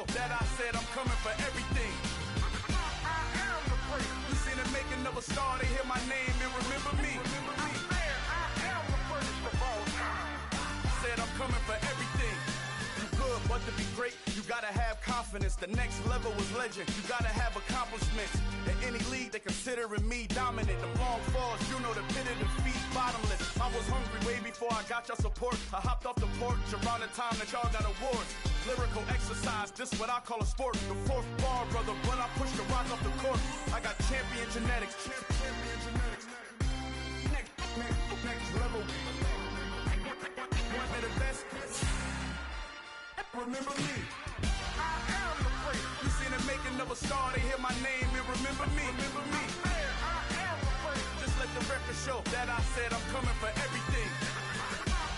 show that I said I'm coming for everything. I am the first. You seen the making of a star, they hear my name and remember me. I am the first of all time. Said I'm coming for everything. You good, but to be great, you gotta have confidence. The next level was legend. You gotta have accomplishments. In any league, they considering me dominant. The long falls, you know the pit of defeat, bottomless. I was hungry way before I got your support. I hopped off the porch around the time that y'all got awards. Lyrical exercise, this what I call a sport. The fourth bar, brother, when I push the rock off the court. I got champion genetics. Champion genetics. Next level. One of the best. Remember me. I am the first. You seen the making of a star, they hear my name and remember me. Remember me. I am the first. Just let the record show that I said I'm coming for everything.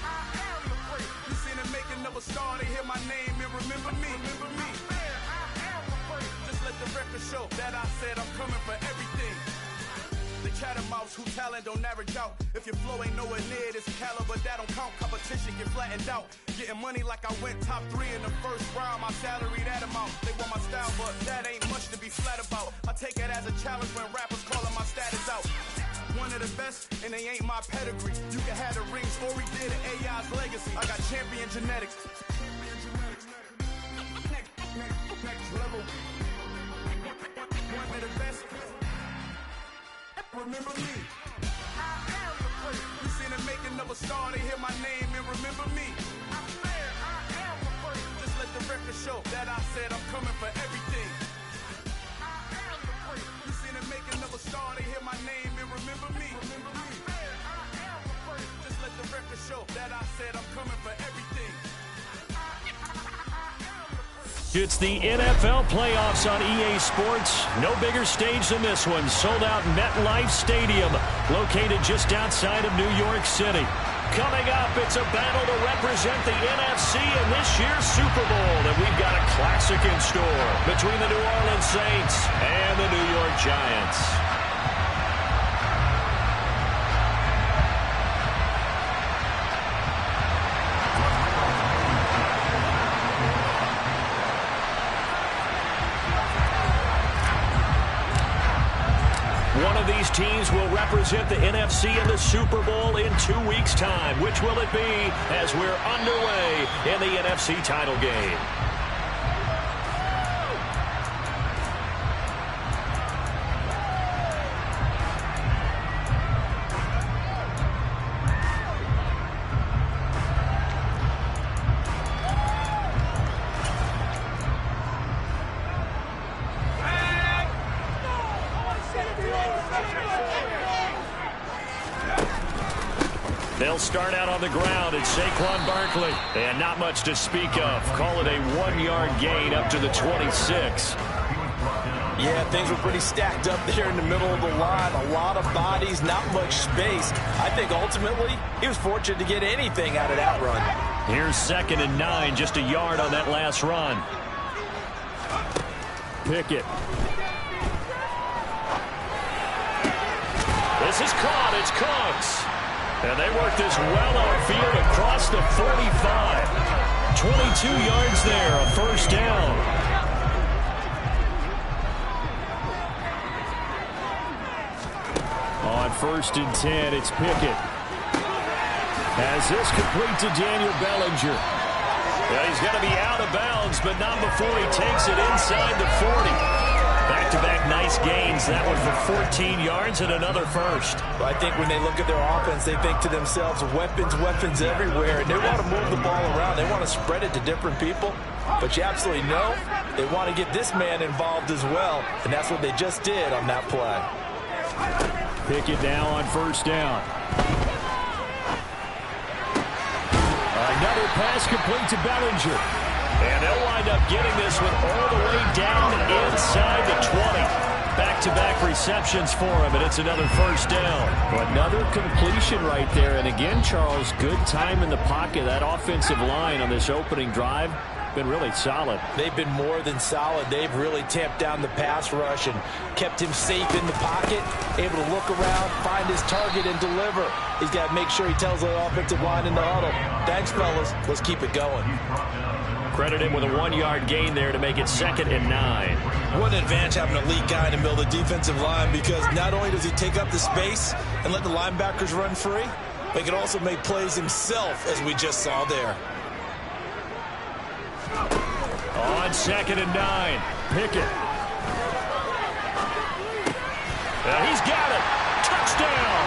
I am the first. You seen the making of a star, they hear my name and remember me. Remember me. I am the first. Just let the record show that I said I'm coming for everything. The chattermouths who talent don't average out. If your flow ain't nowhere near this caliber, that don't count. Competition get flattened out. Getting money like I went top 3 in the first round. My salary that amount. They want my style, but that ain't much to be flat about. I take it as a challenge when rappers calling my status out. One of the best, and they ain't my pedigree. You can have the rings, or we did it, AI's legacy. I got champion genetics. Next level. One of the best. Remember me. I am the first. You seen the making of a star, they hear my name and remember me. I am the first. Just let the record show that I said I'm coming for everything. I am the first. You seen the making of a star, they hear my name and remember me. Remember me. I am the first. Just let the record show that I said I'm coming for everything. It's the NFL playoffs on EA Sports. No bigger stage than this one. Sold out MetLife Stadium, located just outside of New York City. Coming up, it's a battle to represent the NFC in this year's Super Bowl. And we've got a classic in store between the New Orleans Saints and the New York Giants. One of these teams will represent the NFC in the Super Bowl in 2 weeks' time. Which will it be as we're underway in the NFC title game? They'll start out on the ground. It's Saquon Barkley. And not much to speak of. Call it a 1-yard gain up to the 26. Yeah, things were pretty stacked up there in the middle of the line. A lot of bodies, not much space. I think ultimately he was fortunate to get anything out of that run. Here's 2nd and 9, just a yard on that last run. Pickett. This is caught. It's Cooks. And they work this well outfield across the 45. 22 yards there, a first down. On 1st and 10, it's Pickett. As this complete to Daniel Bellinger. Well, he's going to be out of bounds, but not before he takes it inside the 40. Back-to-back nice gains. That one for 14 yards and another first. Well, I think when they look at their offense, they think to themselves, weapons everywhere. And they want to move the ball around. They want to spread it to different people. But you absolutely know they want to get this man involved as well. And that's what they just did on that play. Pickett now on 1st down. Another pass complete to Bellinger. And they'll wind up getting this one all the way down inside the 20. Back-to-back receptions for him, and it's another first down. Another completion right there. And again, Charles, good time in the pocket. That offensive line on this opening drive been really solid. They've been more than solid. They've really tamped down the pass rush and kept him safe in the pocket, able to look around, find his target, and deliver. He's got to make sure he tells the offensive line in the huddle, thanks, fellas. Let's keep it going. Credit him with a 1-yard gain there to make it 2nd and 9. What an advantage having an elite guy in the middle of the defensive line, because not only does he take up the space and let the linebackers run free, but he can also make plays himself, as we just saw there. On 2nd and 9, Pickett. And he's got it. Touchdown.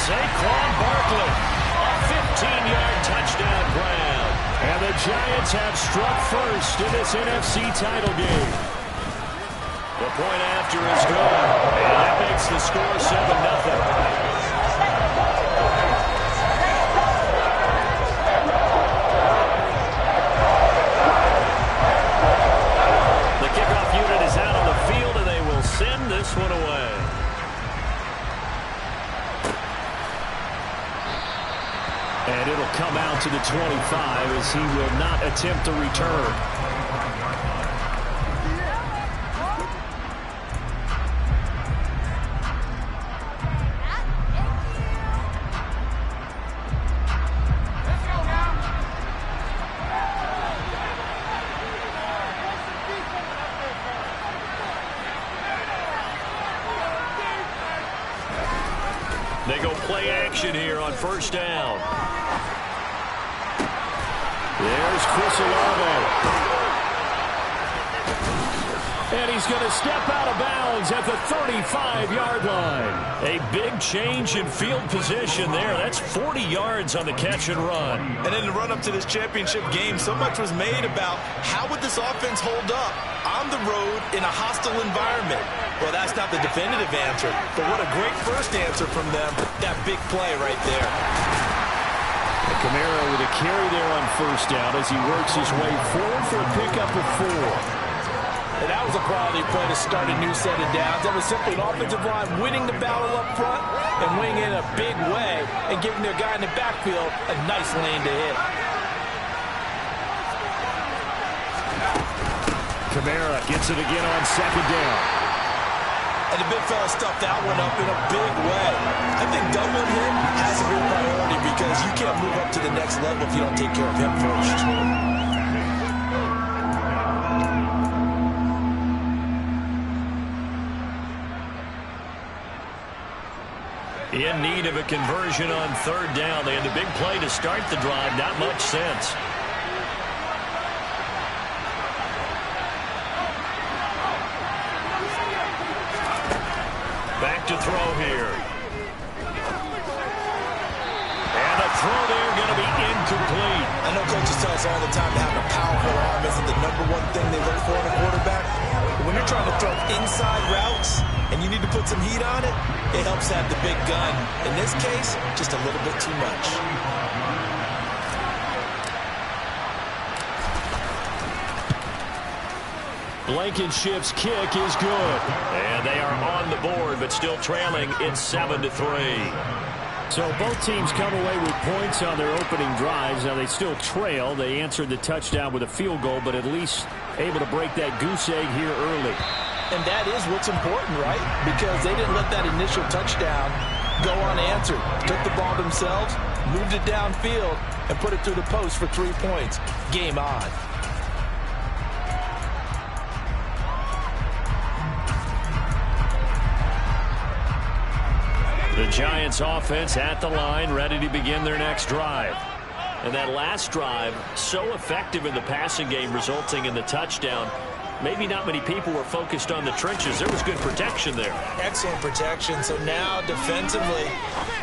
Saquon Barkley. A 15-yard touchdown grab. And the Giants have struck first in this NFC title game. The point after is good. And that makes the score 7-0. Send this one away. And it'll come out to the 25 as he will not attempt to return. They go play action here on 1st down. There's Chris Olave. And he's going to step out of bounds at the 35-yard line. A big change in field position there. That's 40 yards on the catch and run. And in the run-up to this championship game, so much was made about how would this offense hold up on the road in a hostile environment. Well, that's not the definitive answer, but what a great first answer from them. That big play right there. And Kamara with a carry there on 1st down as he works his way forward for a pickup of 4. And that was a quality play to start a new set of downs. That was simply an offensive line winning the battle up front and winning in a big way and giving their guy in the backfield a nice lane to hit. Kamara gets it again on 2nd down. And the big fella stuffed that one up in a big way. I think doubling him has to be a priority because you can't move up to the next level if you don't take care of him first. In need of a conversion on 3rd down. They had a big play to start the drive. Not much sense. Back to throw here. And a throw there going to be incomplete. I know coaches tell us all the time that having a powerful arm isn't the #1 thing they look for in a quarterback. But when you're trying to throw inside routes and you need to put some heat on it, it helps have the big gun. In this case, just a little bit too much. Blankenship's kick is good. And they are on the board, but still trailing. It's 7-3. So both teams come away with points on their opening drives. Now they still trail. They answered the touchdown with a field goal, but at least able to break that goose egg here early. And that is what's important, right? Because they didn't let that initial touchdown go unanswered. Took the ball themselves, moved it downfield, and put it through the post for 3 points. Game on. The Giants offense at the line, ready to begin their next drive. And that last drive, so effective in the passing game, resulting in the touchdown. Maybe not many people were focused on the trenches. There was good protection there. Excellent protection. So now defensively,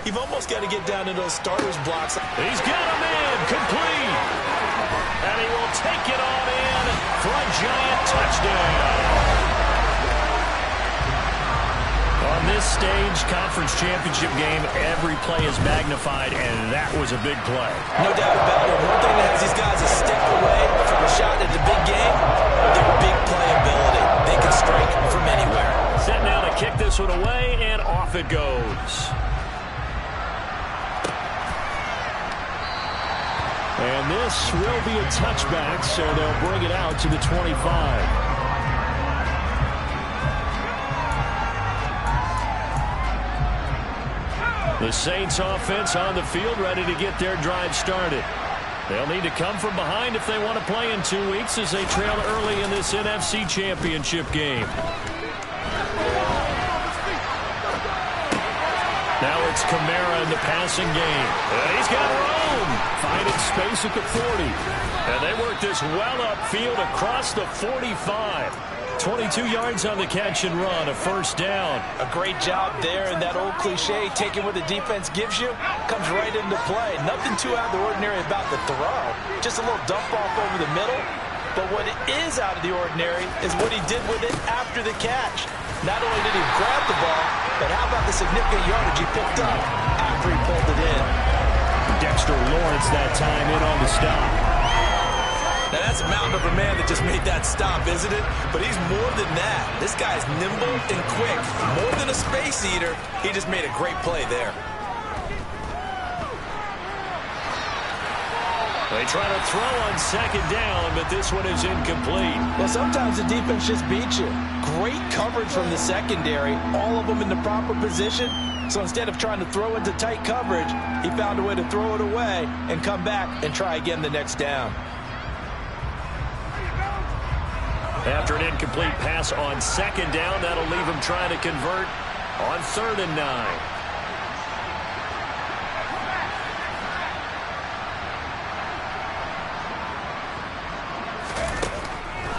you've almost got to get down to those starters blocks. He's got him in, complete. And he will take it on in for a Giant touchdown. On this stage, conference championship game, every play is magnified, and that was a big play. No doubt about it. One thing that has these guys a step away from a shot at the big game, their big play ability. They can strike from anywhere. Set now to kick this one away, and off it goes. And this will be a touchback, so they'll bring it out to the 25. The Saints offense on the field, ready to get their drive started. They'll need to come from behind if they want to play in 2 weeks as they trail early in this NFC Championship game. Now it's Kamara in the passing game. And he's got room. Finding space at the 40. And they work this well upfield across the 45. 22 yards on the catch and run, a first down. A great job there, and that old cliche, taking what the defense gives you, comes right into play. Nothing too out of the ordinary about the throw. Just a little dump off over the middle. But what is out of the ordinary is what he did with it after the catch. Not only did he grab the ball, but how about the significant yardage he picked up after he pulled it in. Dexter Lawrence that time in on the stop. Now, that's a mountain of a man that just made that stop, isn't it? But he's more than that. This guy's nimble and quick. More than a space eater, he just made a great play there. They try to throw on second down, but this one is incomplete. Well, sometimes the defense just beats you. Great coverage from the secondary, all of them in the proper position. So instead of trying to throw into tight coverage, he found a way to throw it away and come back and try again the next down. After an incomplete pass on second down, that'll leave him trying to convert on 3rd and 9.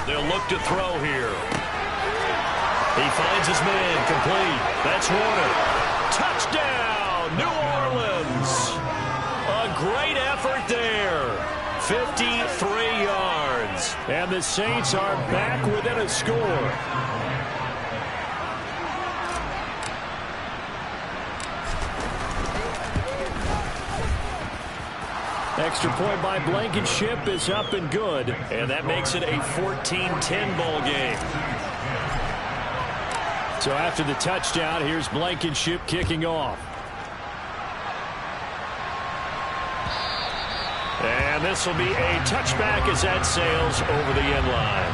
They'll look to throw here. He finds his man, complete. That's Warner. Touchdown, New Orleans. A great effort there. 53 yards. And the Saints are back within a score. Extra point by Blankenship is up and good. And that makes it a 14-10 ball game. So after the touchdown, here's Blankenship kicking off. And this will be a touchback as that sails over the end line.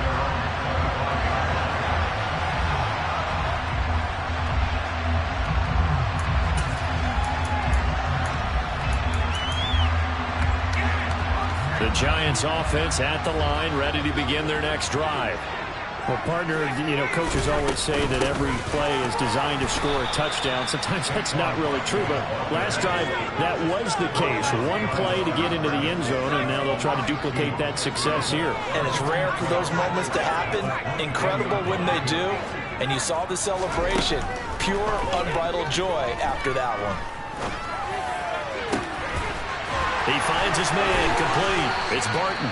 The Giants offense at the line, ready to begin their next drive. Well, partner, coaches always say that every play is designed to score a touchdown. Sometimes that's not really true, but last drive, that was the case. One play to get into the end zone, and now they'll try to duplicate that success here. And it's rare for those moments to happen. Incredible when they do. And you saw the celebration. Pure, unbridled joy after that one. He finds his man, complete. It's Barton.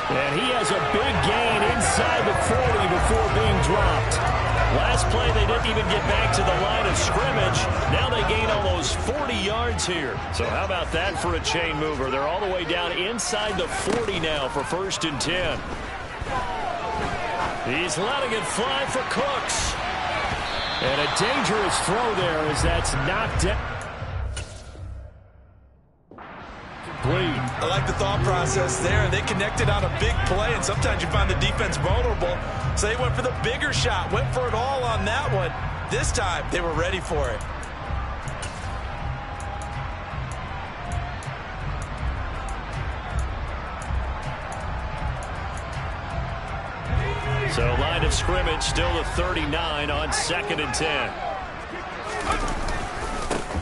And he has a big gain inside the 40 before being dropped. Last play, they didn't even get back to the line of scrimmage. Now they gain almost 40 yards here. So how about that for a chain mover? They're all the way down inside the 40 now for 1st and 10. He's letting it fly for Cooks. And a dangerous throw there as that's knocked down. I like the thought process there. They connected on a big play, and sometimes you find the defense vulnerable. So they went for the bigger shot, went for it all on that one. This time, they were ready for it. So line of scrimmage still the 39 on 2nd and 10.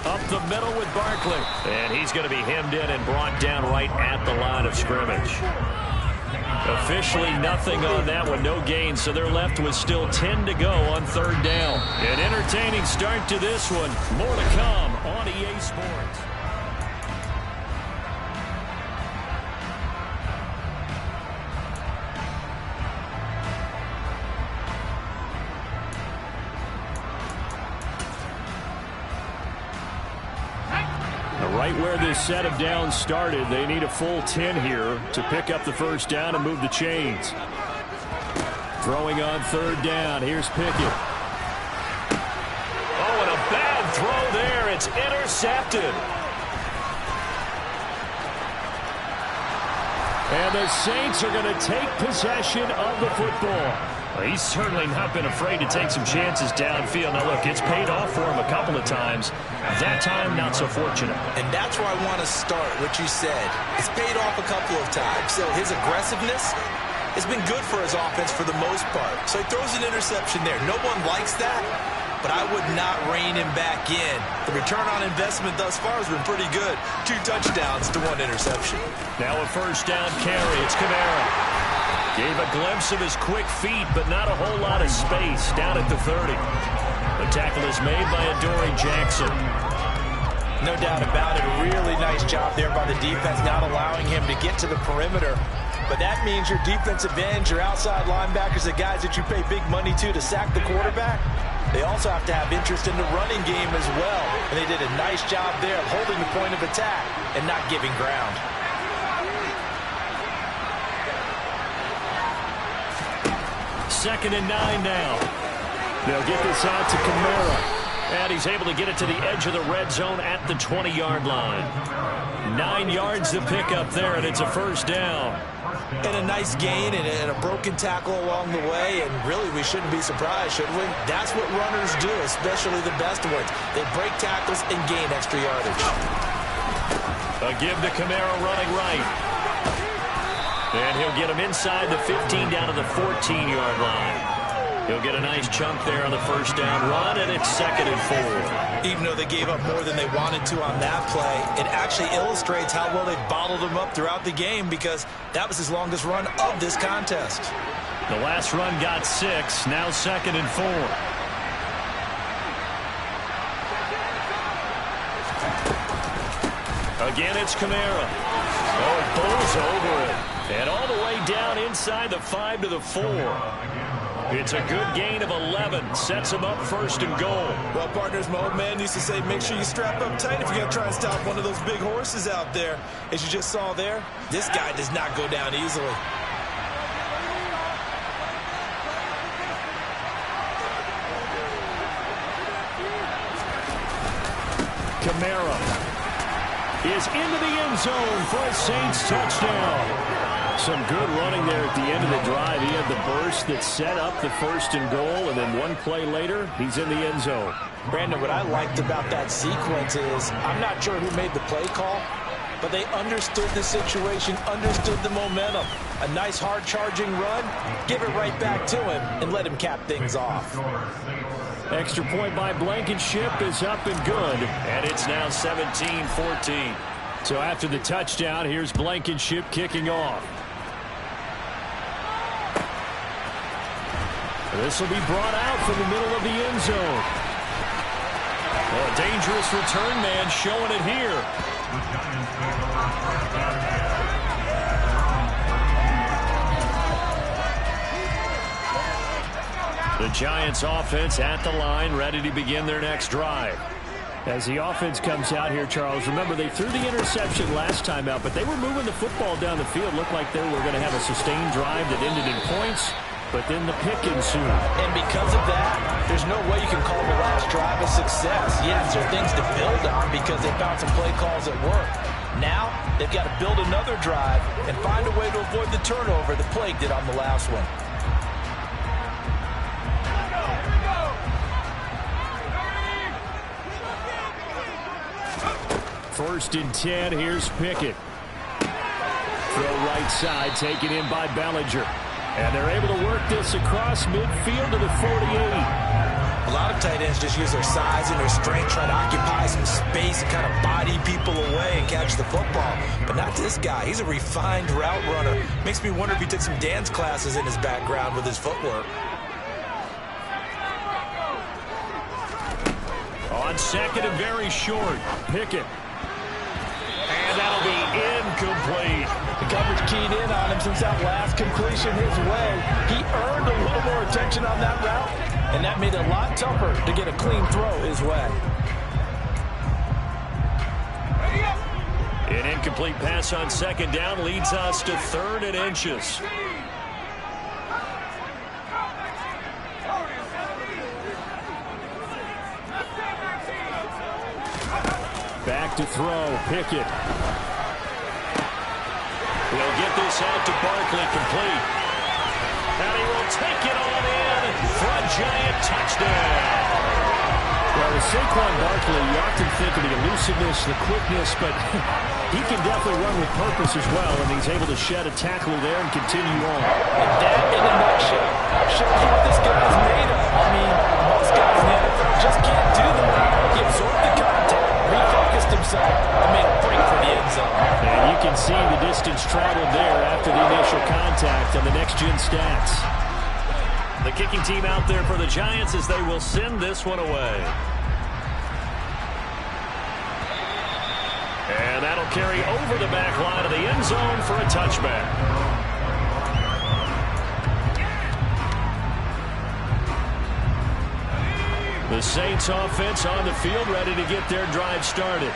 Up the middle with Barkley. And he's going to be hemmed in and brought down right at the line of scrimmage. Officially nothing on that one, no gain, so they're left with still 10 to go on 3rd down. An entertaining start to this one. More to come on EA Sports. Right where this set of downs started, they need a full 10 here to pick up the 1st down and move the chains. Throwing on 3rd down. Here's Pickett. Oh, and a bad throw there. It's intercepted. And the Saints are going to take possession of the football. Well, he's certainly not been afraid to take some chances downfield. Now, look, it's paid off for him a couple of times. That time, not so fortunate. And that's where I want to start, what you said. It's paid off a couple of times. So his aggressiveness has been good for his offense for the most part. So he throws an interception there. No one likes that, but I would not rein him back in. The return on investment thus far has been pretty good. 2 touchdowns to 1 interception. Now a first down carry. It's Kamara. Gave a glimpse of his quick feet, but not a whole lot of space down at the 30. The tackle is made by Adoree Jackson. No doubt about it. A really nice job there by the defense, not allowing him to get to the perimeter. But that means your defensive ends, your outside linebackers, the guys that you pay big money to sack the quarterback, they also have to have interest in the running game as well. And they did a nice job there of holding the point of attack and not giving ground. Second and 9 now. They'll get this out to Kamara. And he's able to get it to the edge of the red zone at the 20-yard line. 9 yards to pick up there, and it's a first down. And a nice gain and a broken tackle along the way, and really we shouldn't be surprised, should we? That's what runners do, especially the best ones. They break tackles and gain extra yardage. A give to Kamara running right. And he'll get him inside the 15 down to the 14-yard line. He'll get a nice chunk there on the first down run, and it's 2nd and 4. Even though they gave up more than they wanted to on that play, it actually illustrates how well they bottled him up throughout the game, because that was his longest run of this contest. The last run got 6, now 2nd and 4. Again, it's Kamara. Oh, it bowls over it. And all the way down inside the 5 to the 4. It's a good gain of 11. Sets him up 1st and goal. Well, partners, my old man used to say, make sure you strap up tight if you're going to try and stop one of those big horses out there. As you just saw there, this guy does not go down easily. Kamara is into the end zone for a Saints touchdown. Some good running there at the end of the drive. He had the burst that set up the 1st and goal, and then one play later, he's in the end zone. Brandon, what I liked about that sequence is, I'm not sure who made the play call, but they understood the situation, understood the momentum. A nice hard charging run, give it right back to him, and let him cap things off. Extra point by Blankenship is up and good, and it's now 17-14. So after the touchdown, here's Blankenship kicking off. This will be brought out from the middle of the end zone. A dangerous return man showing it here. The Giants offense at the line, ready to begin their next drive. As the offense comes out here, Charles, remember they threw the interception last time out, but they were moving the football down the field. Looked like they were going to have a sustained drive that ended in points, but then the pick ensued. And because of that, there's no way you can call the last drive a success. Yes, there are things to build on because they found some play calls at work. Now, they've got to build another drive and find a way to avoid the turnover that plagued it on the last one. First and 10, here's Pickett. Throw right side, taken in by Bellinger. And they're able to work this across midfield to the 48. A lot of tight ends just use their size and their strength, trying to occupy some space and kind of body people away and catch the football. But not this guy. He's a refined route runner. Makes me wonder if he took some dance classes in his background with his footwork. On second and very short, Pickett. And that'll be incomplete. The coverage keyed in on him since that last completion his way. He earned a little more attention on that route, and that made it a lot tougher to get a clean throw his way. An incomplete pass on second down leads us to 3rd and inches. Back to throw, Pickett. He'll get this out to Barkley, complete. And he will take it on Saquon Barkley, you often think of the elusiveness, the quickness, but he can definitely run with purpose as well, and he's able to shed a tackler there and continue on. And that, in a nutshell, shows you what this guy's made of. I mean, most guys in the NFL just can't do that. He absorbed the contact, refocused himself, and made a break for the end zone. And you can see the distance traveled there after the initial contact on the next-gen stats. The kicking team out there for the Giants as they will send this one away. And that'll carry over the back line of the end zone for a touchback. The Saints offense on the field, ready to get their drive started.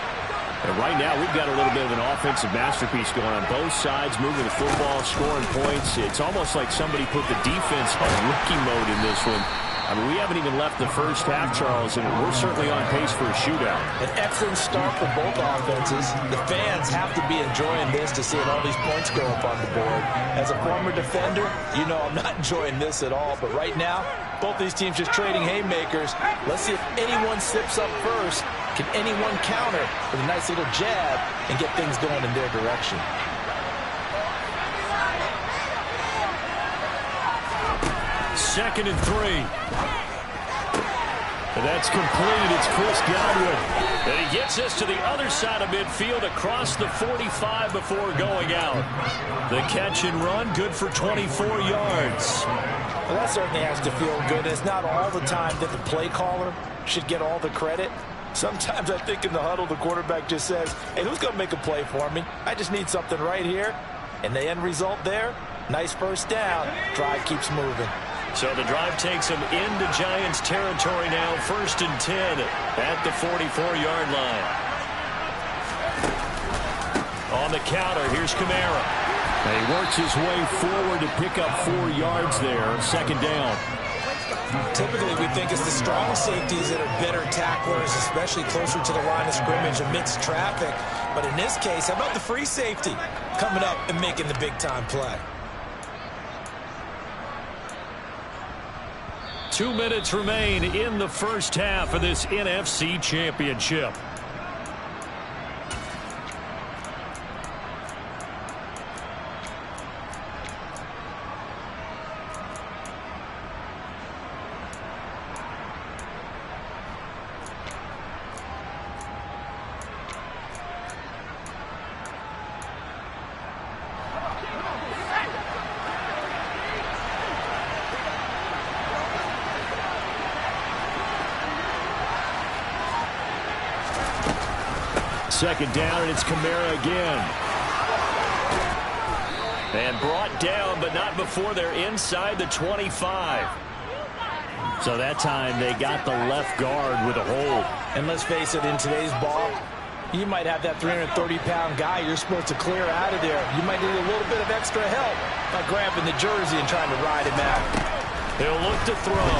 And right now, we've got a little bit of an offensive masterpiece going on both sides, moving the football, scoring points. It's almost like somebody put the defense on rookie mode in this one. I mean, we haven't even left the first half, Charles, and we're certainly on pace for a shootout. An excellent start for both offenses. The fans have to be enjoying this to see all these points go up on the board. As a former defender, you know I'm not enjoying this at all. But right now, both these teams just trading haymakers. Let's see if anyone slips up first. Can anyone counter with a nice little jab and get things going in their direction? Second and 3. And that's complete. It's Chris Godwin. And he gets us to the other side of midfield across the 45 before going out. The catch and run, good for 24 yards. Well, that certainly has to feel good. It's not all the time that the play caller should get all the credit. Sometimes I think in the huddle, the quarterback just says, hey, who's going to make a play for me? I just need something right here. And the end result there, nice first down. Drive keeps moving. So the drive takes them into Giants territory now, 1st and 10 at the 44-yard line. On the counter, here's Kamara. And he works his way forward to pick up 4 yards there, second down. Typically, we think it's the strong safeties that are better tacklers, especially closer to the line of scrimmage amidst traffic. But in this case, how about the free safety coming up and making the big-time play? 2 minutes remain in the first half of this NFC Championship. Second down, and it's Kamara again. And brought down, but not before they're inside the 25. So that time they got the left guard with a hold. And let's face it, in today's ball, you might have that 330-pound guy you're supposed to clear out of there. You might need a little bit of extra help by grabbing the jersey and trying to ride him out. He'll look to throw.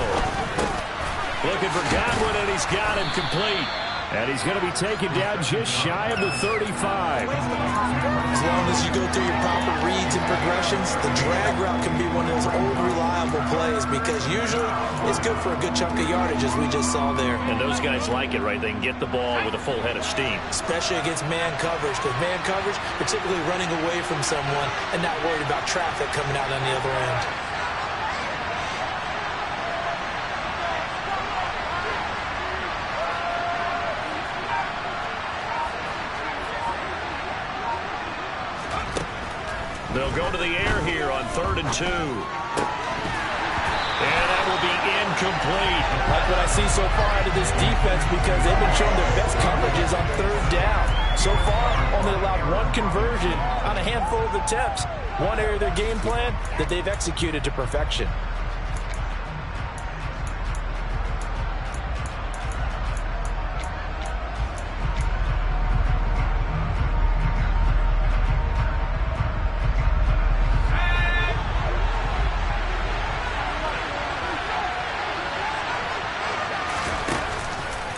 Looking for Godwin, and he's got him complete. And he's going to be taken down just shy of the 35. As long as you go through your proper reads and progressions, the drag route can be one of those old reliable plays because usually it's good for a good chunk of yardage, as we just saw there. And those guys like it, right? They can get the ball with a full head of steam. Especially against man coverage, because man coverage, particularly running away from someone and not worried about traffic coming out on the other end. They'll go to the air here on 3rd and 2. And that will be incomplete. Like what I see so far out of this defense, because they've been showing their best coverages on 3rd down. So far, only allowed one conversion on a handful of attempts. One area of their game plan that they've executed to perfection.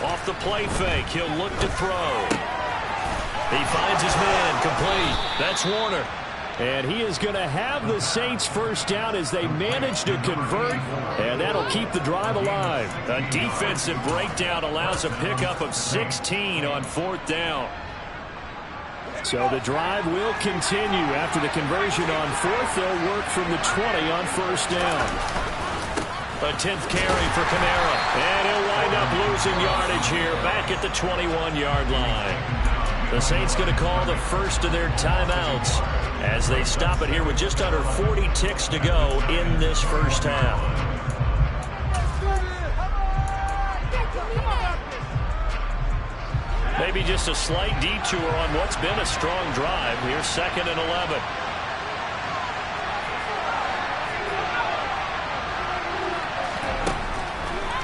Off the play fake, he'll look to throw. He finds his man, complete. That's Warner. And he is going to have the Saints first down as they manage to convert, and that'll keep the drive alive. A defensive breakdown allows a pickup of 16 on 4th down. So the drive will continue. After the conversion on 4th, they'll work from the 20 on 1st down. A 10th carry for Kamara. And he'll wind up losing yardage here back at the 21-yard line. The Saints going to call the first of their timeouts as they stop it here with just under 40 ticks to go in this first half. Maybe just a slight detour on what's been a strong drive. Here's 2nd and 11.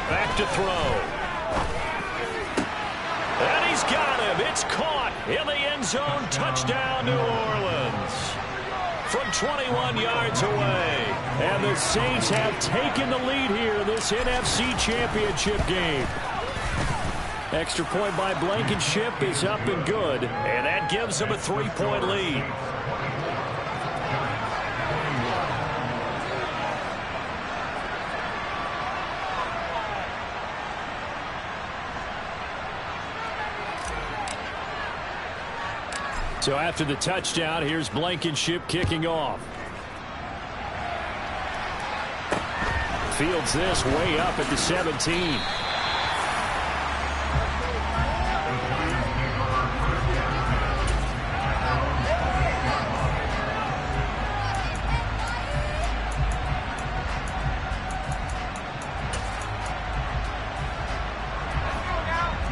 Back to throw. And he's got him. It's caught in the end zone. Touchdown, New Orleans. From 21 yards away. And the Saints have taken the lead here in this NFC Championship game. Extra point by Blankenship is up and good. And that gives them a 3-point lead. So after the touchdown, here's Blankenship kicking off. Fields this way up at the 17.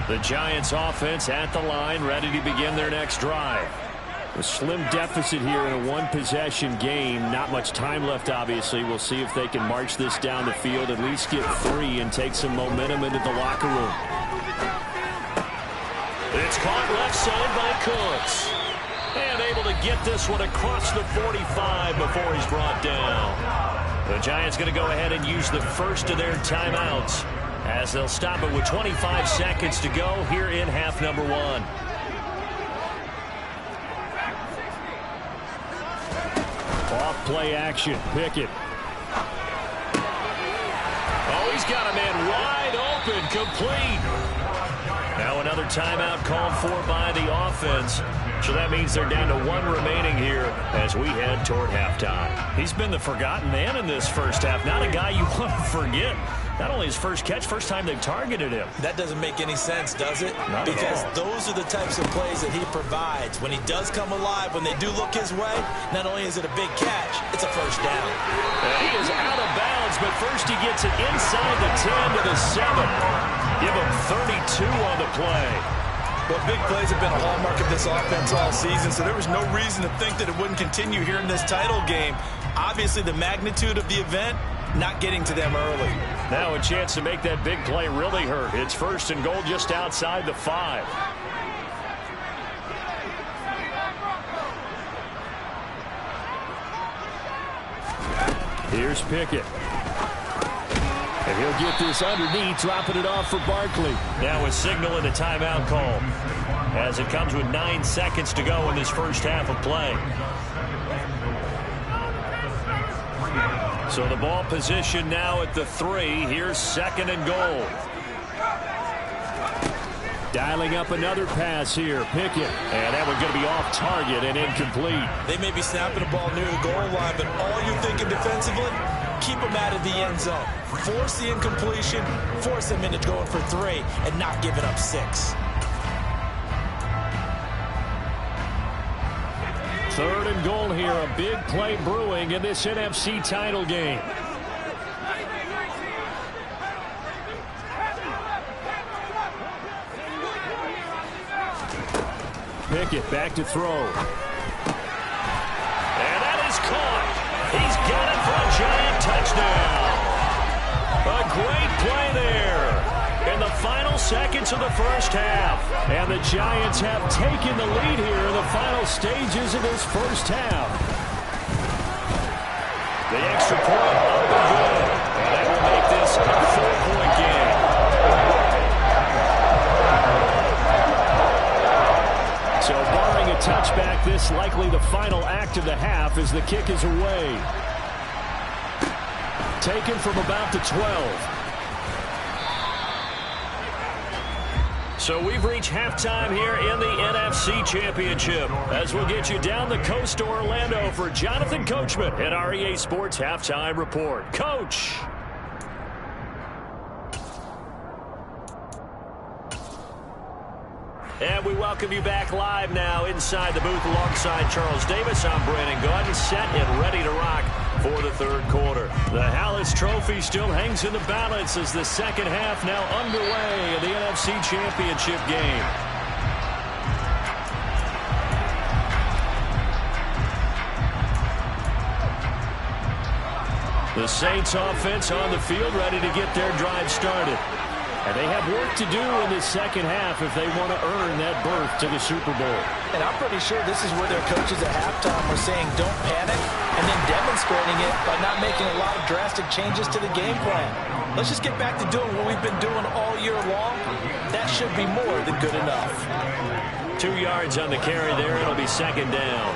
The Giants offense at the line, ready to begin their next drive. A slim deficit here in a one-possession game. Not much time left, obviously. We'll see if they can march this down the field, at least get 3, and take some momentum into the locker room. It's caught left side by Cooks. And able to get this one across the 45 before he's brought down. The Giants going to go ahead and use the first of their timeouts as they'll stop it with 25 seconds to go here in half number 1. Play action. Pickett. Oh, he's got a man wide open, complete. Now another timeout called for by the offense. So that means they're down to 1 remaining here as we head toward halftime. He's been the forgotten man in this first half. Not a guy you want to forget. Not only his first catch, first time they've targeted him. That doesn't make any sense, does it? Not because at all. Those are the types of plays that he provides. When he does come alive, when they do look his way, not only is it a big catch, it's a first down. And he is out of bounds, but first he gets it inside the 10 to the 7. Give him 32 on the play. Well, big plays have been a hallmark of this offense all season, so there was no reason to think that it wouldn't continue here in this title game. Obviously, the magnitude of the event not getting to them early. Now a chance to make that big play really hurt. It's 1st and goal just outside the 5. Here's Pickett. And he'll get this underneath, dropping it off for Barkley. Now a signal and a timeout call as it comes with 9 seconds to go in this first half of play. So the ball position now at the 3. Here's 2nd and goal. Dialing up another pass here. Pickett. And that one's going to be off target and incomplete. They may be snapping the ball near the goal line, but all you're thinking defensively, keep them out of the end zone. Force the incompletion, force them into going for 3, and not giving up 6. 3rd and goal here. A big play brewing in this NFC title game. Pickett back to throw. And that is caught. He's got it for a Giant touchdown. A great play there in the final seconds of the first half. And the Giants have taken the lead here in the final stages of this first half. The extra point up and good. And that will make this a 4-point game. So barring a touchback, this this likely the final act of the half as the kick is away. Taken from about the 12. So we've reached halftime here in the NFC Championship as we'll get you down the coast to Orlando for Jonathan Coachman at our EA Sports Halftime Report. Coach! And we welcome you back live now inside the booth alongside Charles Davis. I'm Brandon Gaudin, set and ready to rock for the third quarter. The Hallis Trophy still hangs in the balance as the second half now underway in the NFC Championship game. The Saints offense on the field ready to get their drive started. And they have work to do in the second half if they want to earn that berth to the Super Bowl. And I'm pretty sure this is where their coaches at halftime were saying don't panic and then demonstrating it by not making a lot of drastic changes to the game plan. Let's just get back to doing what we've been doing all year long. That should be more than good enough. 2 yards on the carry there. It'll be second down.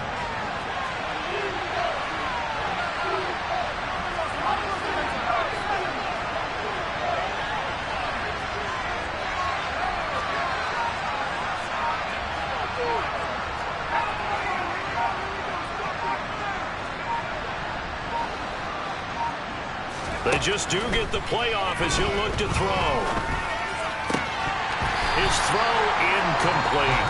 They just do get the playoff as he'll look to throw. His throw incomplete.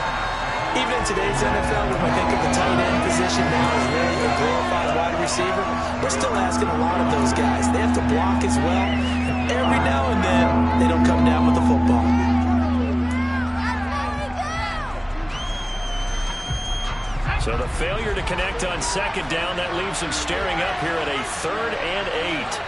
Even in today's NFL, when I think of the tight end position now as really a glorified wide receiver, we're still asking a lot of those guys. They have to block as well. And every now and then, they don't come down with the football. So the failure to connect on second down, that leaves him staring up here at a 3rd and 8.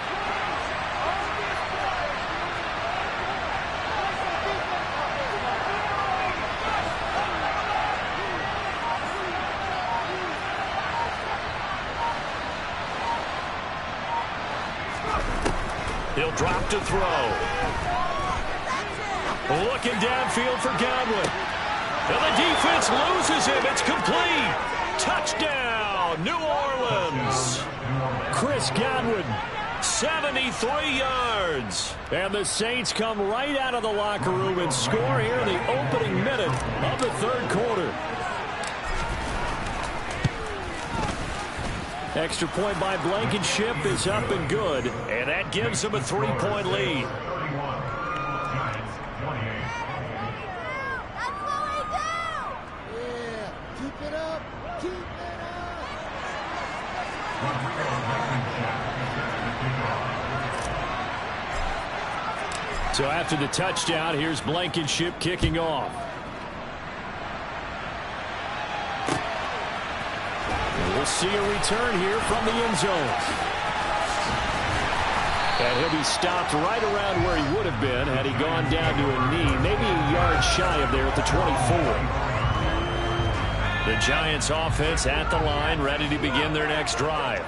He'll drop to throw. Looking downfield for Godwin. And the defense loses him. It's complete. Touchdown, New Orleans. Chris Godwin, 73 yards. And the Saints come right out of the locker room and score here in the opening minute of the third quarter. Extra point by Blankenship is up and good, and that gives them a 3-point lead. Keep it up. Keep it up. So after the touchdown, here's Blankenship kicking off. We'll see a return here from the end zone. And he'll be stopped right around where he would have been had he gone down to a knee, maybe a yard shy of there at the 24. The Giants offense at the line, ready to begin their next drive.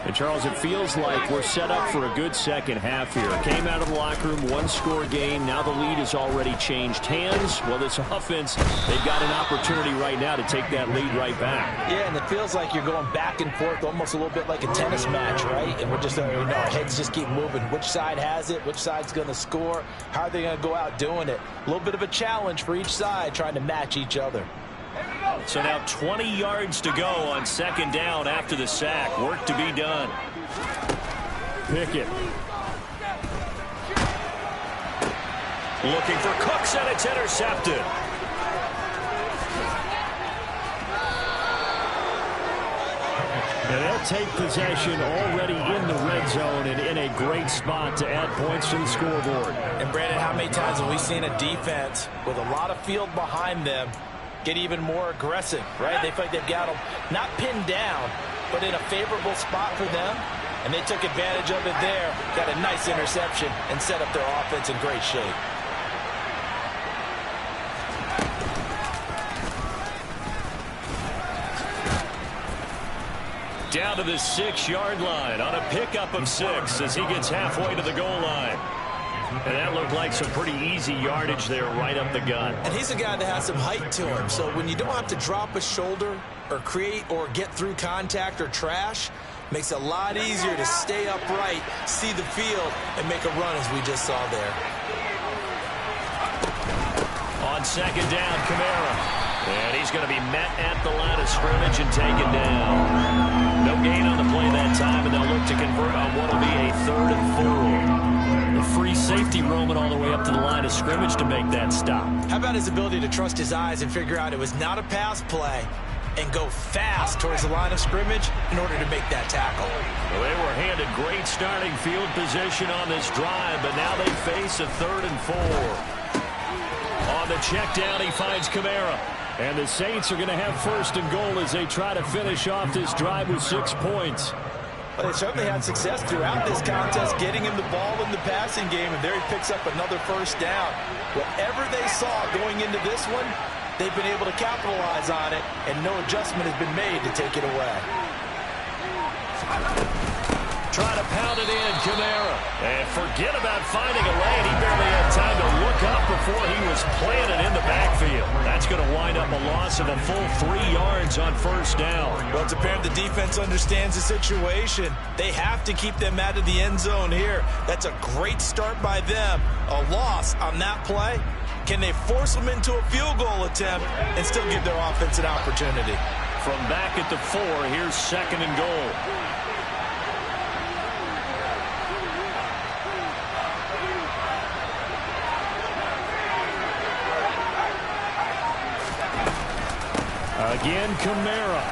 And, Charles, it feels like we're set up for a good second half here. Came out of the locker room, one-score game. Now the lead has already changed hands. Well, this offense, they've got an opportunity right now to take that lead right back. Yeah, and it feels like you're going back and forth almost a little bit like a tennis match, right? And we're just, our heads just keep moving. Which side has it? Which side's going to score? How are they going to go out doing it? A little bit of a challenge for each side trying to match each other. So now 20 yards to go on second down after the sack. Work to be done. Pickett. Looking for Cooks, and it's intercepted. And they'll take possession already in the red zone and in a great spot to add points to the scoreboard. And, Brandon, how many times have we seen a defense with a lot of field behind them get even more aggressive, right? They feel like they've got them not pinned down, but in a favorable spot for them, and they took advantage of it there, got a nice interception, and set up their offense in great shape. Down to the 6-yard line on a pickup of 6 as he gets halfway to the goal line. And that looked like some pretty easy yardage there right up the gut. And he's a guy that has some height to him, so when you don't have to drop a shoulder or create or get through contact or trash, makes it a lot easier to stay upright, see the field, and make a run as we just saw there. On second down, Kamara. And he's going to be met at the line of scrimmage and taken down. No gain on the play that time, and they'll look to convert on what will be a 3rd and 4. The free safety roaming all the way up to the line of scrimmage to make that stop. How about his ability to trust his eyes and figure out it was not a pass play and go fast towards the line of scrimmage in order to make that tackle. Well, they were handed great starting field position on this drive, but now they face a 3rd and 4. On the check down, he finds Kamara. And the Saints are going to have 1st and goal as they try to finish off this drive with 6 points. Well, they certainly had success throughout this contest getting him the ball in the passing game, and there he picks up another 1st down. Whatever they saw going into this one, they've been able to capitalize on it, and no adjustment has been made to take it away. Trying to pound it in, Kamara. And forget about finding a lane. He barely had time to look up before he was planted in the backfield. That's going to wind up a loss of a full 3 yards on 1st down. Well, it's apparent the defense understands the situation. They have to keep them out of the end zone here. That's a great start by them. A loss on that play. Can they force them into a field goal attempt and still give their offense an opportunity? From back at the 4, here's 2nd and goal. Again, Kamara.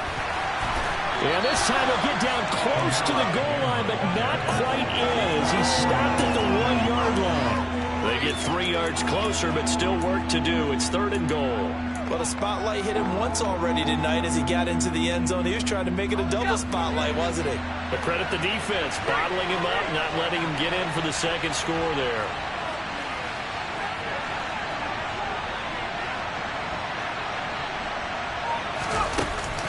And this time he'll get down close to the goal line, but not quite in as he stopped at the 1-yard line. They get 3 yards closer, but still work to do. It's 3rd and goal. Well, the spotlight hit him once already tonight as he got into the end zone. He was trying to make it a double spotlight, wasn't he? But credit the defense, bottling him up, not letting him get in for the 2nd score there.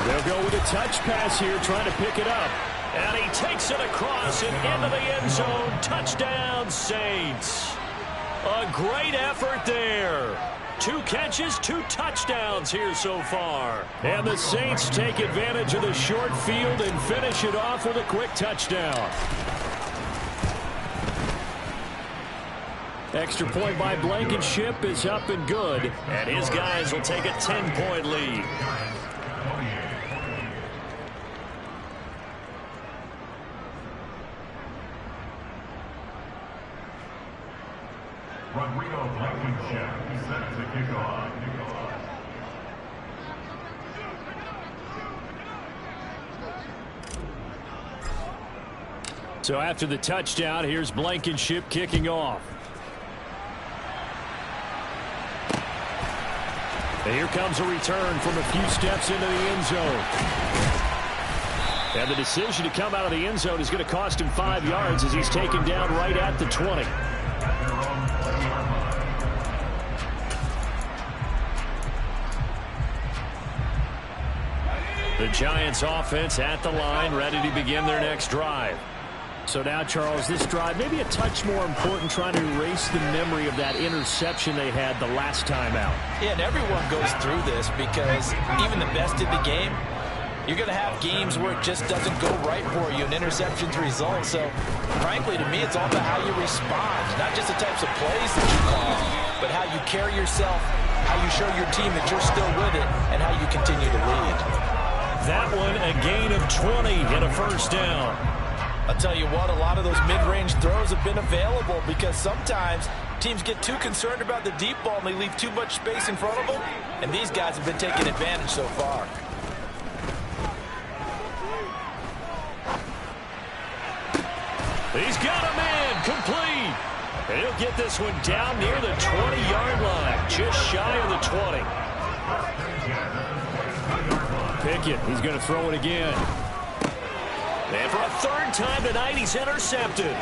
They'll go with a touch pass here, trying to pick it up. And he takes it across and into the end zone. Touchdown, Saints. A great effort there. 2 catches, 2 touchdowns here so far. And the Saints take advantage of the short field and finish it off with a quick touchdown. Extra point by Blankenship is up and good. And his guys will take a 10-point lead. So after the touchdown, here's Blankenship kicking off. And here comes a return from a few steps into the end zone. And the decision to come out of the end zone is going to cost him 5 yards as he's taken down right at the 20. The Giants offense at the line, ready to begin their next drive. So now, Charles, this drive maybe a touch more important, trying to erase the memory of that interception they had the last time out. Yeah, and everyone goes through this because even the best in the game, you're going to have games where it just doesn't go right for you and interceptions result. So, frankly, to me, it's all about how you respond, not just the types of plays that you call, but how you carry yourself, how you show your team that you're still with it, and how you continue to lead. That one, a gain of 20 and a 1st down. I'll tell you what, a lot of those mid-range throws have been available because sometimes teams get too concerned about the deep ball and they leave too much space in front of them, and these guys have been taking advantage so far. He's got him in, complete. And he'll get this one down near the 20-yard line, just shy of the 20. Pickett, he's going to throw it again. And for a 3rd time tonight, he's intercepted.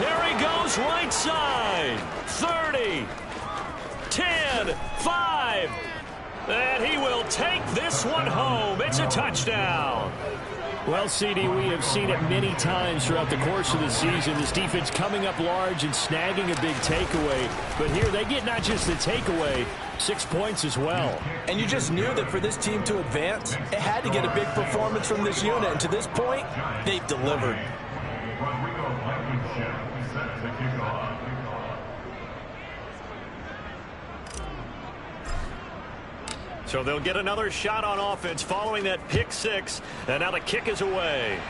There he goes, right side. 30, 10, 5. And he will take this one home. It's a touchdown. Well, CD, we have seen it many times throughout the course of the season. This defense coming up large and snagging a big takeaway. But here they get not just the takeaway, 6 points as well. And you just knew that for this team to advance, it had to get a big performance from this unit. And to this point, they've delivered. So they'll get another shot on offense following that pick six. And now the kick is away.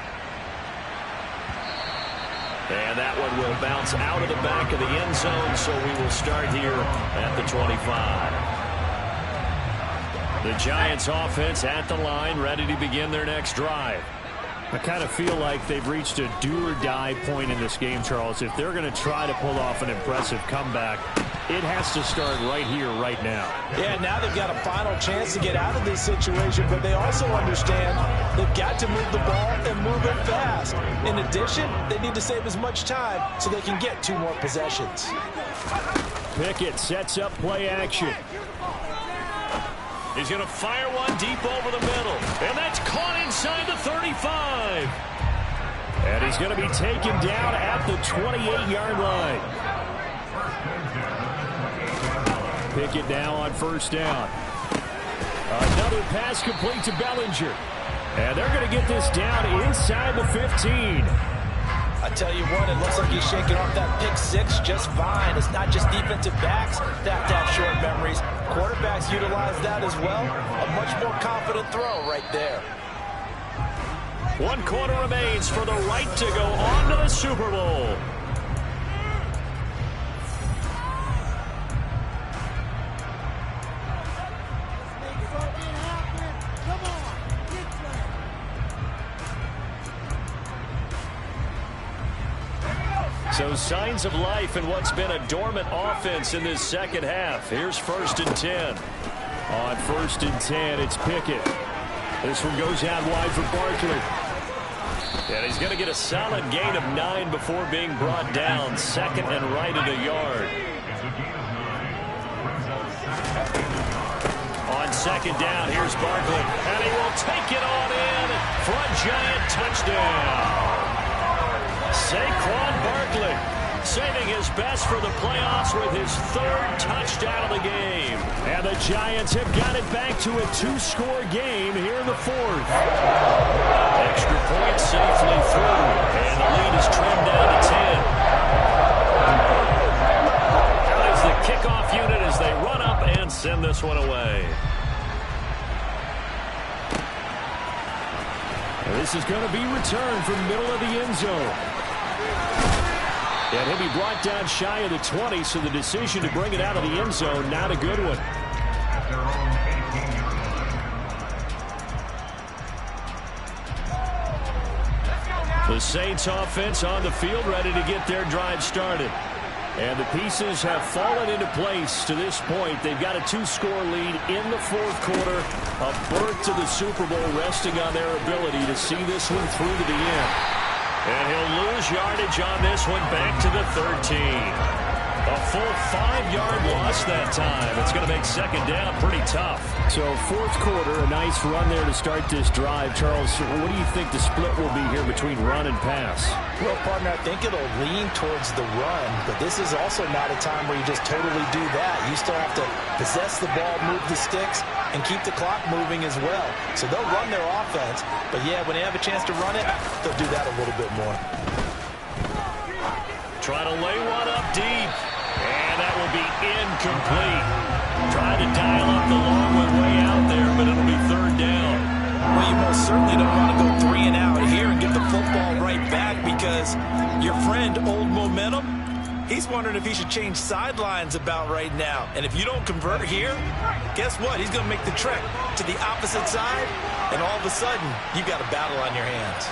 And that one will bounce out of the back of the end zone. So we will start here at the 25. The Giants offense at the line, ready to begin their next drive. I kind of feel like they've reached a do-or-die point in this game, Charles. If they're going to try to pull off an impressive comeback, it has to start right here, right now. Yeah, now they've got a final chance to get out of this situation, but they also understand they've got to move the ball and move it fast. In addition, they need to save as much time so they can get 2 more possessions. Pickett sets up play action. He's going to fire one deep over the middle. And that's caught inside the 35. And he's going to be taken down at the 28-yard line. Pickett now on first down. Another pass complete to Bellinger. And they're going to get this down inside the 15. I tell you what, it looks like he's shaking off that pick six just fine. It's not just defensive backs that have short memories. Quarterbacks utilize that as well. A much more confident throw right there. 1 quarter remains for the right to go on to the Super Bowl. So signs of life in what's been a dormant offense in this second half. Here's 1st and 10. On 1st and 10, it's Pickett. This one goes out wide for Barkley. And he's going to get a solid gain of 9 before being brought down. 2nd and right at a yard. On 2nd down, here's Barkley. And he will take it on in. Front Giant touchdown. Saquon Barkley saving his best for the playoffs with his 3rd touchdown of the game. And the Giants have got it back to a 2-score game here in the 4th. Extra point safely through. And the lead is trimmed down to 10. As the kickoff unit as they run up and send this one away. And this is going to be returned from the middle of the end zone. And he'll be brought down shy of the 20, so the decision to bring it out of the end zone, not a good one. The Saints offense on the field, ready to get their drive started. And the pieces have fallen into place to this point. They've got a 2-score lead in the 4th quarter. A berth to the Super Bowl resting on their ability to see this one through to the end. And he'll lose yardage on this one back to the 13. A full 5-yard loss that time. It's going to make 2nd down pretty tough. So 4th quarter, a nice run there to start this drive. Charles, what do you think the split will be here between run and pass? Well, partner, I think it'll lean towards the run, but this is also not a time where you just totally do that. You still have to possess the ball, move the sticks, and keep the clock moving as well. So they'll run their offense, but yeah, when they have a chance to run it, they'll do that a little bit more. Try to lay one up deep. And that will be incomplete. Trying to dial up the long one way out there, but it'll be 3rd down. Well, you most certainly don't want to go 3 and out here and give the football right back because your friend, Old Momentum, he's wondering if he should change sidelines about right now. And if you don't convert here, guess what? He's going to make the trek to the opposite side, and all of a sudden, you've got a battle on your hands.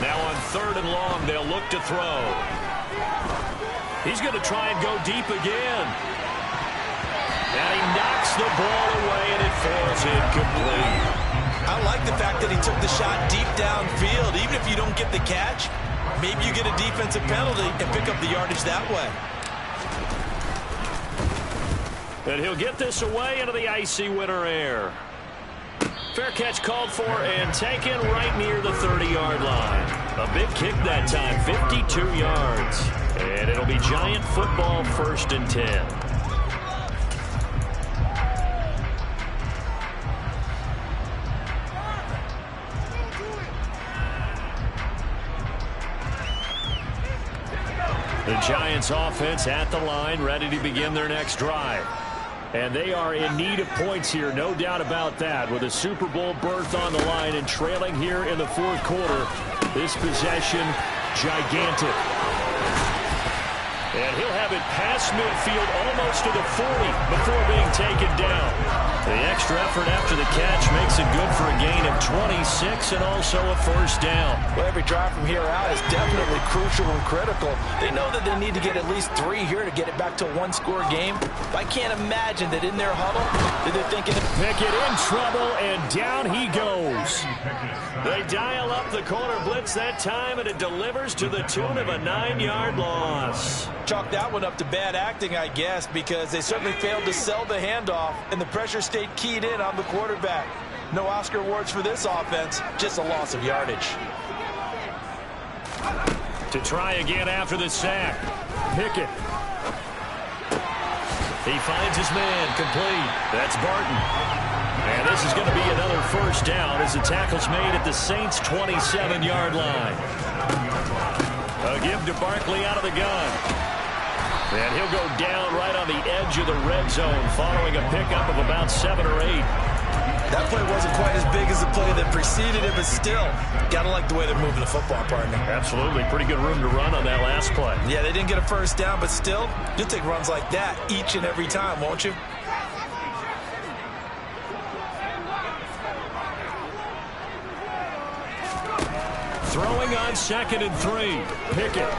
Now on 3rd and long, they'll look to throw. He's going to try and go deep again. And he knocks the ball away, and it falls incomplete. I like the fact that he took the shot deep downfield. Even if you don't get the catch, maybe you get a defensive penalty and pick up the yardage that way. And he'll get this away into the icy winter air. Fair catch called for and taken right near the 30-yard line. A big kick that time, 52 yards. And it'll be Giant football, 1st and 10. The Giants offense at the line, ready to begin their next drive. And they are in need of points here, no doubt about that. With a Super Bowl berth on the line and trailing here in the 4th quarter, this possession gigantic. And he'll have it past midfield almost to the 40 before being taken down. The extra effort after the catch makes it good for a gain of 26 and also a 1st down. Well, every drive from here out is definitely crucial and critical. They know that they need to get at least 3 here to get it back to a 1-score game. But I can't imagine that in their huddle that they're thinking... Pickett in trouble, and down he goes. They dial up the corner blitz that time, and it delivers to the tune of a 9-yard loss. Chalk that one up to bad acting, I guess, because they certainly failed to sell the handoff, and the pressure stayed keyed in on the quarterback. No Oscar awards for this offense, just a loss of yardage. To try again after the sack. Pickett. He finds his man, complete. That's Barton. And this is going to be another 1st down as the tackle's made at the Saints' 27-yard line. A give to Barkley out of the gun. And he'll go down right on the edge of the red zone following a pickup of about 7 or 8. That play wasn't quite as big as the play that preceded it, but still, got to like the way they're moving the football, partner. Absolutely. Pretty good room to run on that last play. Yeah, they didn't get a 1st down, but still, you'll take runs like that each and every time, won't you? Throwing on 2nd and 3. Pickett.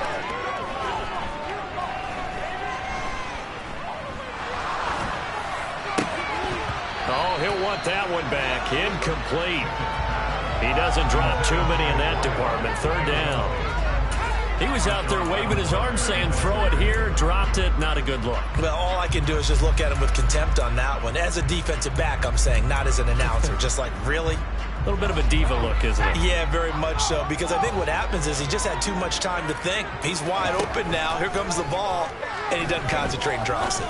Oh, he'll want that one back. Incomplete. He doesn't drop too many in that department. 3rd down. He was out there waving his arms saying, throw it here, dropped it. Not a good look. Well, all I can do is just look at him with contempt on that one. As a defensive back, I'm saying, not as an announcer. Just like, really? A little bit of a diva look, isn't it? Yeah, very much so, because I think what happens is he just had too much time to think. He's wide open now. Here comes the ball, and he doesn't concentrate and drops it.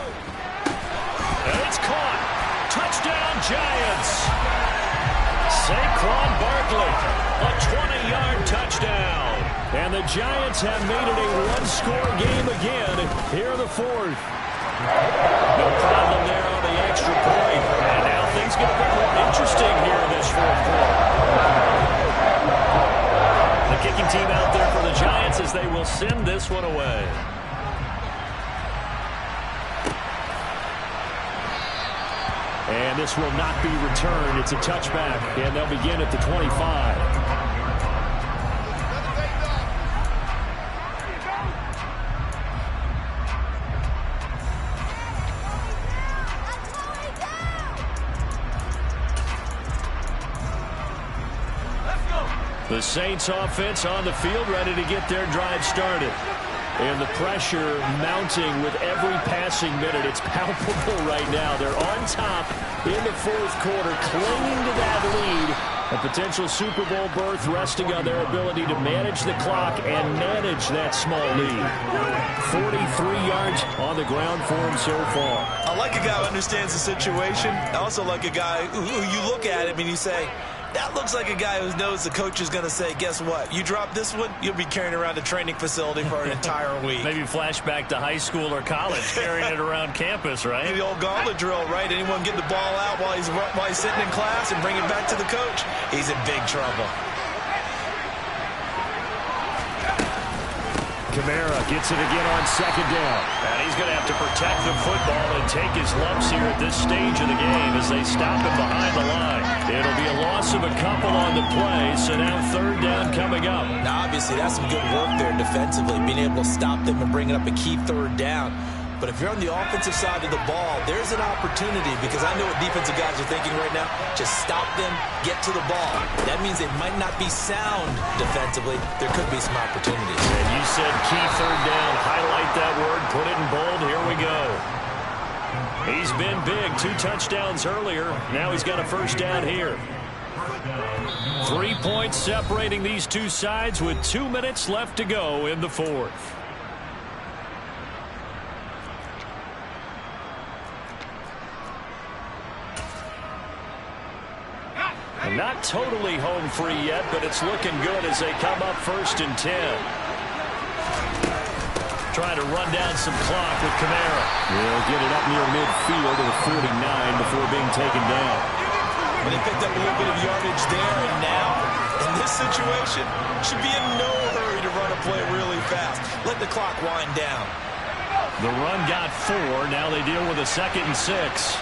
And it's caught. Touchdown, Giants. Saquon Barkley, a 20-yard touchdown. And the Giants have made it a 1-score game again here in the 4th. No problem there on the extra point. And now things get a bit more interesting here in this 4th quarter. The kicking team out there for the Giants as they will send this one away. And this will not be returned. It's a touchback, and they'll begin at the 25. The Saints offense on the field, ready to get their drive started. And the pressure mounting with every passing minute. It's palpable right now. They're on top in the 4th quarter, clinging to that lead. A potential Super Bowl berth resting on their ability to manage the clock and manage that small lead. 43 yards on the ground for him so far. I like a guy who understands the situation. I also like a guy who you look at him and you say, that looks like a guy who knows the coach is going to say, guess what? You drop this one, you'll be carrying around a training facility for an entire week. Maybe flashback to high school or college, carrying it around campus, right? The old gauntlet drill, right? Anyone get the ball out while he's sitting in class and bring it back to the coach? He's in big trouble. Kamara gets it again on 2nd down. And he's going to have to protect the football and take his lumps here at this stage of the game as they stop him behind the line. It'll be a loss of a couple on the play, so now 3rd down coming up. Now, obviously, that's some good work there defensively, being able to stop them and bringing up a key 3rd down. But if you're on the offensive side of the ball, there's an opportunity, because I know what defensive guys are thinking right now. Just stop them, get to the ball. That means they might not be sound defensively. There could be some opportunities. And you said key 3rd down. Highlight that word. Put it in bold. Here we go. He's been big. 2 touchdowns earlier. Now he's got a 1st down here. 3 points separating these two sides with 2 minutes left to go in the fourth. Not totally home free yet, but it's looking good as they come up 1st and 10. Trying to run down some clock with Kamara. They'll get it up near midfield to the 49 before being taken down. But they picked up a little bit of yardage there, and now, in this situation, should be in no hurry to run a play really fast. Let the clock wind down. The run got 4. Now they deal with a 2nd and 6.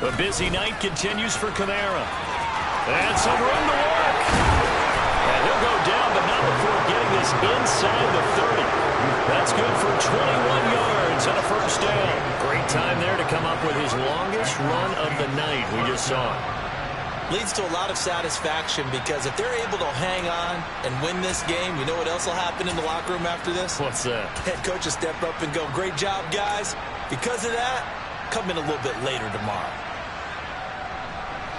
The busy night continues for Kamara. And some room to work. And he'll go down, but not before getting this inside the 30. That's good for 21 yards and a 1st down. Great time there to come up with his longest run of the night we just saw. Leads to a lot of satisfaction because if they're able to hang on and win this game, you know what else will happen in the locker room after this? What's that? Head coach will step up and go, great job, guys. Because of that, come in a little bit later tomorrow.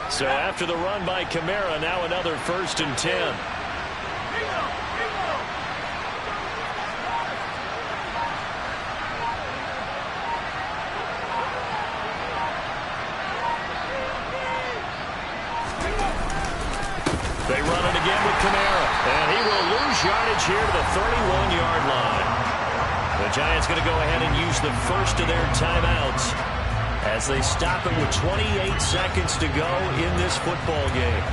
So after the run by Kamara, now another 1st and 10. They run it again with Kamara, and he will lose yardage here to the 31-yard line. The Giants going to go ahead and use the first of their timeouts as they stop it with 28 seconds to go in this football game.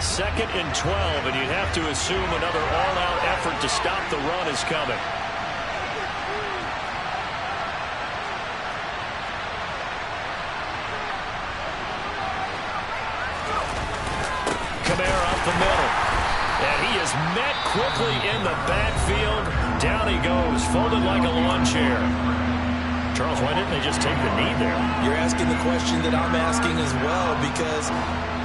Second and 12, and you'd have to assume another all-out effort to stop the run is coming. Kamara up the middle. And he is met quickly in the backfield. Down he goes, folded like a lawn chair. Charles, why didn't they just take the knee there? You're asking the question that I'm asking as well, because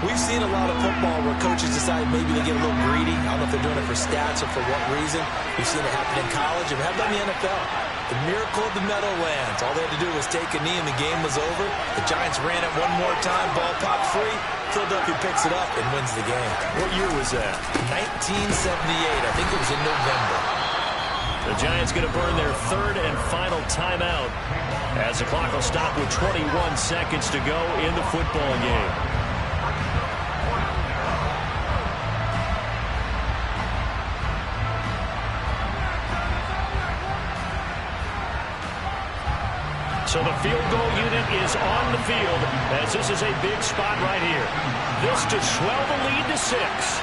we've seen a lot of football where coaches decide maybe they get a little greedy. I don't know if they're doing it for stats or for what reason. We've seen it happen in college, and we have done in the NFL. The miracle of the Meadowlands. All they had to do was take a knee, and the game was over. The Giants ran it one more time. Ball popped free. Philadelphia picks it up and wins the game. What year was that? 1978. I think it was in November. The Giants going to burn their 3rd and final timeout as the clock will stop with 21 seconds to go in the football game. So the field goal unit is on the field as this is a big spot right here. This to swell the lead to 6.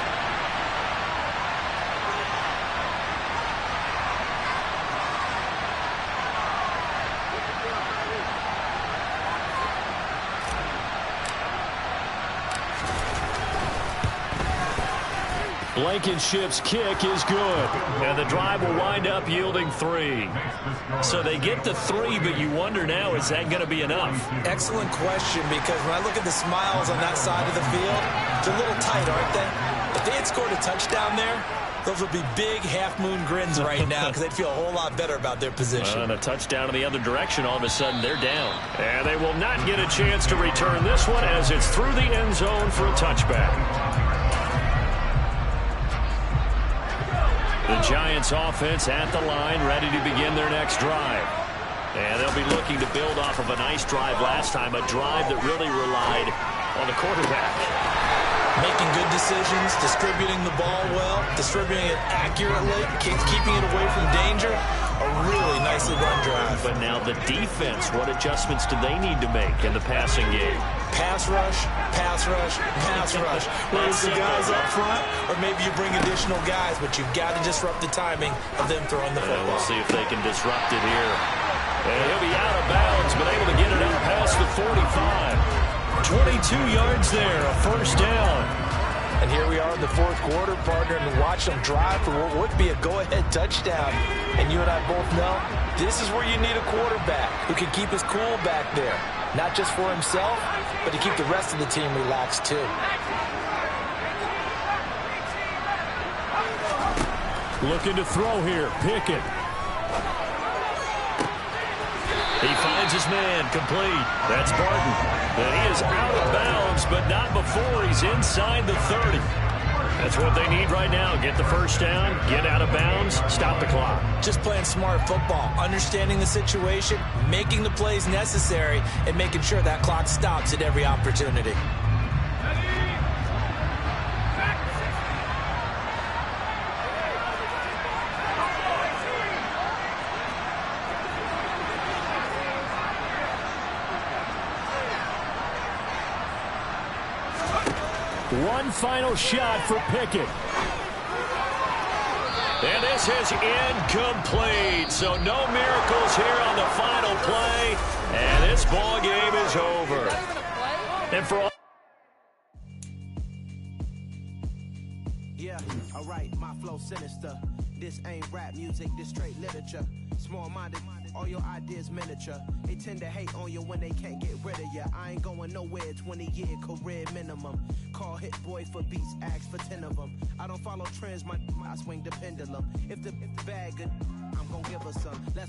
Blankenship's kick is good. And the drive will wind up yielding 3. So they get the 3, but you wonder now, is that going to be enough? Excellent question, because when I look at the smiles on that side of the field, they're a little tight, aren't they? If they had scored a touchdown there, those would be big half-moon grins right now because they'd feel a whole lot better about their position. And a touchdown in the other direction, all of a sudden they're down. And they will not get a chance to return this one as it's through the end zone for a touchback. The Giants offense at the line, ready to begin their next drive. And they'll be looking to build off of a nice drive last time, a drive that really relied on the quarterback. Making good decisions, distributing the ball well, distributing it accurately, keeping it away from danger. A really nicely run drive. But now the defense, what adjustments do they need to make in the passing game? Pass rush, pass rush, pass rush. Whether it's the guys up front, or maybe you bring additional guys, but you've got to disrupt the timing of them throwing the football. We'll see if they can disrupt it here. And he'll be out of bounds, but able to get it out past the 45. 22 yards there, a first down. And here we are in the fourth quarter, partner, and watch them drive for what would be a go-ahead touchdown. And you and I both know this is where you need a quarterback who can keep his cool back there. Not just for himself, but to keep the rest of the team relaxed too. Looking to throw here, Pickett. He finds his man, complete. That's Barton. And he is out of bounds, but not before he's inside the 30. That's what they need right now. Get the first down, get out of bounds, stop the clock. Just playing smart football, understanding the situation, making the plays necessary, and making sure that clock stops at every opportunity. One final shot for Pickett. And this is incomplete. So no miracles here on the final play. And this ball game is over. And for all alright, my flow sinister. This ain't rap music, this straight literature. Small-minded, all your ideas miniature. They tend to hate on you when they can't get rid of you. I ain't going nowhere, 20-year career minimum. Call Hit Boy for beats, ask for 10 of them. I don't follow trends, I swing the pendulum. If the bag good, I'm gonna give her some. Let's